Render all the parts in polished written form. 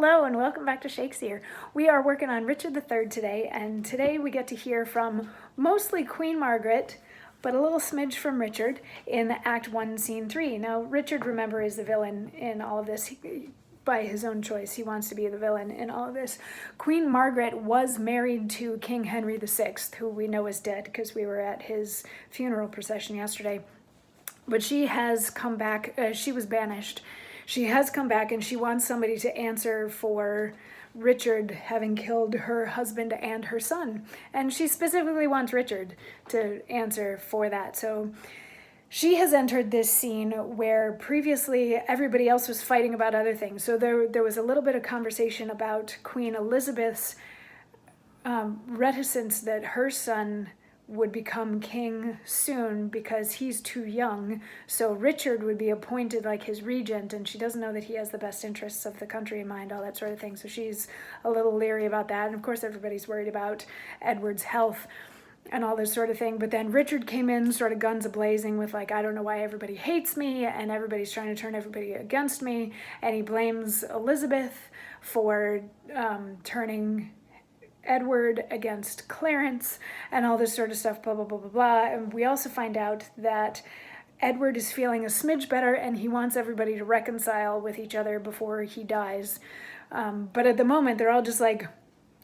Hello and welcome back to Shakesyear. We are working on Richard III today, and today we get to hear from mostly Queen Margaret, but a little smidge from Richard in Act 1, Scene 3. Now, Richard, remember, is the villain in all of this. By his own choice, he wants to be the villain in all of this. Queen Margaret was married to King Henry VI, who we know is dead because we were at his funeral procession yesterday. But she has come back. She was banished. She has come back and she wants somebody to answer for Richard having killed her husband and her son. And she specifically wants Richard to answer for that. So she has entered this scene where previously everybody else was fighting about other things. So there was a little bit of conversation about Queen Elizabeth's reticence that her son would become king soon because he's too young. So Richard would be appointed like his regent, and she doesn't know that he has the best interests of the country in mind, all that sort of thing. So she's a little leery about that. And of course, everybody's worried about Edward's health and all this sort of thing. But then Richard came in sort of guns a-blazing with like, I don't know why everybody hates me and everybody's trying to turn everybody against me. And he blames Elizabeth for turning Edward against Clarence and all this sort of stuff, blah, blah, blah, blah, blah. And we also find out that Edward is feeling a smidge better and he wants everybody to reconcile with each other before he dies. But at the moment, they're all just like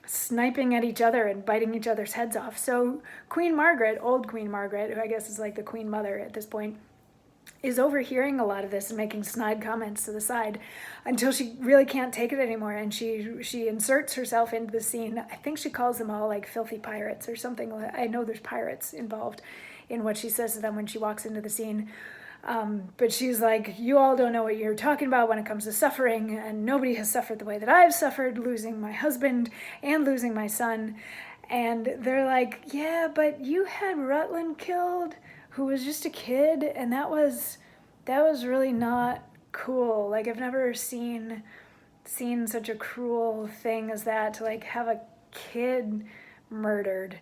sniping at each other and biting each other's heads off. So Queen Margaret, old Queen Margaret, who I guess is like the Queen Mother at this point, is overhearing a lot of this and making snide comments to the side until she really can't take it anymore, and she inserts herself into the scene. I think she calls them all like filthy pirates or something. I know there's pirates involved in what she says to them when she walks into the scene. But she's like, you all don't know what you're talking about when it comes to suffering, and nobody has suffered the way that I've suffered, losing my husband and losing my son. And they're like, yeah, but you had Rutland killed, who was just a kid, and that was really not cool. Like, I've never seen such a cruel thing as that, to like have a kid murdered.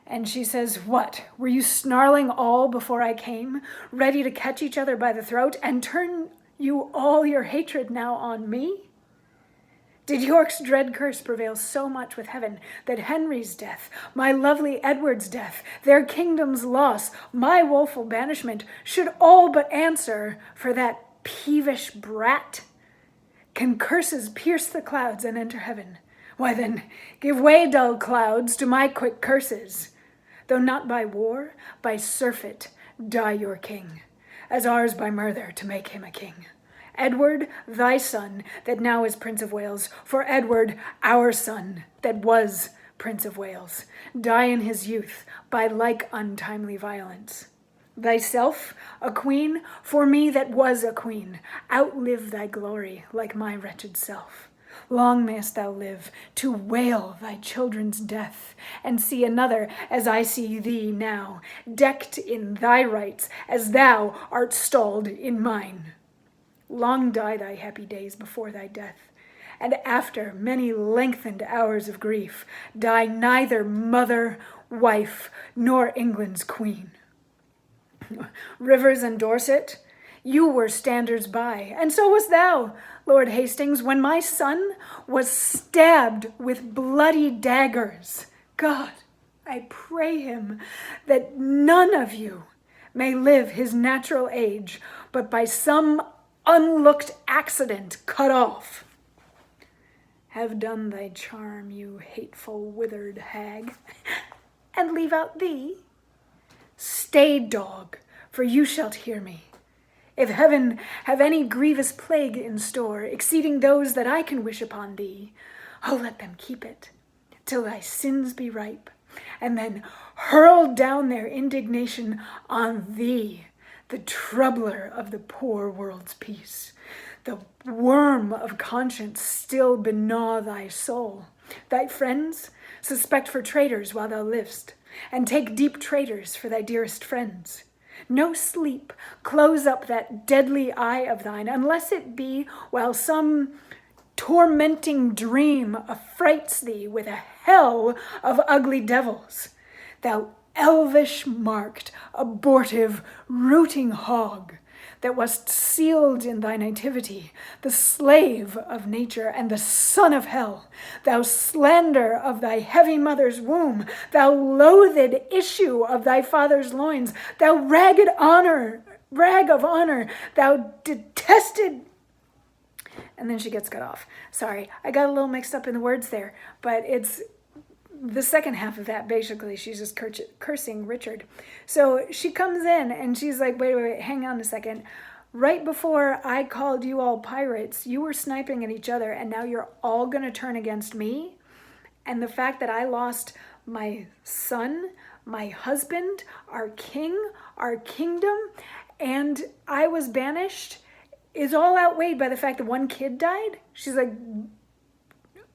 And she says, what, were you snarling all before I came, ready to catch each other by the throat and turn you all your hatred now on me? Did York's dread curse prevail so much with heaven that Henry's death, my lovely Edward's death, their kingdom's loss, my woeful banishment, should all but answer for that peevish brat? Can curses pierce the clouds and enter heaven? Why then, give way, dull clouds, to my quick curses. Though not by war, by surfeit, die your king, as ours by murder to make him a king. Edward, thy son, that now is Prince of Wales, for Edward, our son, that was Prince of Wales, die in his youth by like untimely violence. Thyself, a queen, for me that was a queen, outlive thy glory like my wretched self. Long mayst thou live to wail thy children's death, and see another as I see thee now, decked in thy rights as thou art stalled in mine. Long die thy happy days before thy death, and after many lengthened hours of grief, die neither mother, wife, nor England's queen. Rivers and Dorset, you were standers by, and so was thou, Lord Hastings, when my son was stabbed with bloody daggers. God, I pray him that none of you may live his natural age, but by some unlooked accident cut off. Have done thy charm, you hateful withered hag, and leave out thee. Stay, dog, for you shalt hear me. If heaven have any grievous plague in store, exceeding those that I can wish upon thee, oh, let them keep it, till thy sins be ripe, and then hurl down their indignation on thee, the troubler of the poor world's peace. The worm of conscience still begnaw thy soul. Thy friends suspect for traitors while thou livest, and take deep traitors for thy dearest friends. No sleep close up that deadly eye of thine, unless it be while some tormenting dream affrights thee with a hell of ugly devils. Thou elvish-marked, abortive, rooting hog, that wast sealed in thy nativity, the slave of nature and the son of hell, thou slander of thy heavy mother's womb, thou loathed issue of thy father's loins, thou rag of honor, thou detested. And then she gets cut off. Sorry, I got a little mixed up in the words there, but it's the second half of that. Basically, she's just cursing Richard. So she comes in and she's like, wait, hang on a second. Right before I called you all pirates, you were sniping at each other, and now you're all going to turn against me? And the fact that I lost my son, my husband, our king, our kingdom, and I was banished is all outweighed by the fact that one kid died? She's like,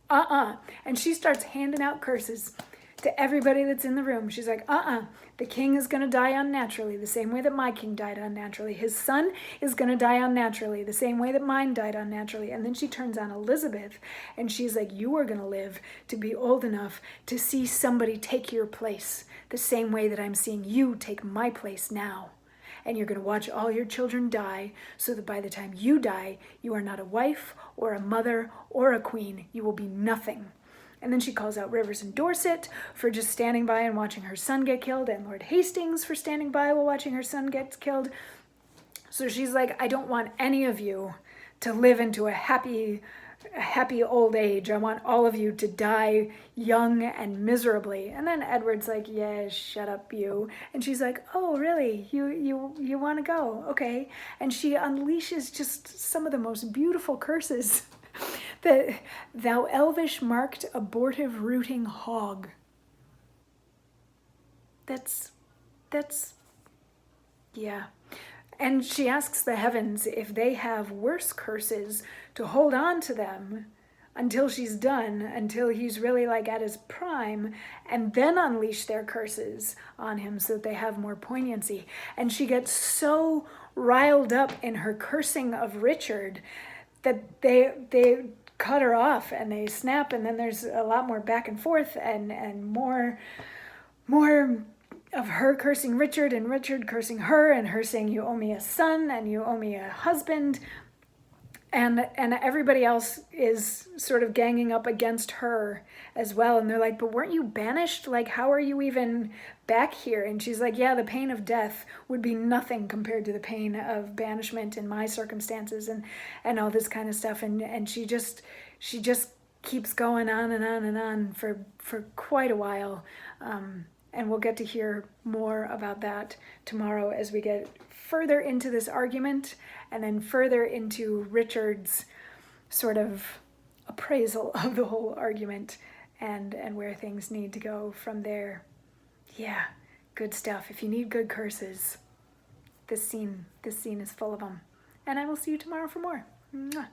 and she starts handing out curses to everybody that's in the room. She's like, the king is going to die unnaturally, the same way that my king died unnaturally. His son is going to die unnaturally, the same way that mine died unnaturally. And then she turns on Elizabeth, and she's like, you are going to live to be old enough to see somebody take your place, the same way that I'm seeing you take my place now. And you're going to watch all your children die, so that by the time you die, you are not a wife or a mother or a queen. You will be nothing. And then she calls out Rivers and Dorset for just standing by and watching her son get killed, and Lord Hastings for standing by while watching her son get killed. So she's like, I don't want any of you to live into a happy old age. I want all of you to die young and miserably. And then Edward's like, yeah, shut up, you. And she's like, oh, really? You want to go? Okay. And she unleashes just some of the most beautiful curses. That thou elvish marked abortive rooting hog. That's, yeah. And she asks the heavens if they have worse curses to hold on to them until she's done, until he's really like at his prime, and then unleash their curses on him so that they have more poignancy. And she gets so riled up in her cursing of Richard that they cut her off and they snap, and then there's a lot more back and forth and more of her cursing Richard and Richard cursing her, and her saying, you owe me a son and you owe me a husband. And everybody else is sort of ganging up against her as well. And they're like, but weren't you banished? Like, how are you even back here? And she's like, yeah, the pain of death would be nothing compared to the pain of banishment in my circumstances, and all this kind of stuff. And she just keeps going on and on and on for quite a while. And we'll get to hear more about that tomorrow as we get further into this argument, and then further into Richard's sort of appraisal of the whole argument and where things need to go from there. Yeah, good stuff. If you need good curses, this scene is full of them. And I will see you tomorrow for more. Mwah.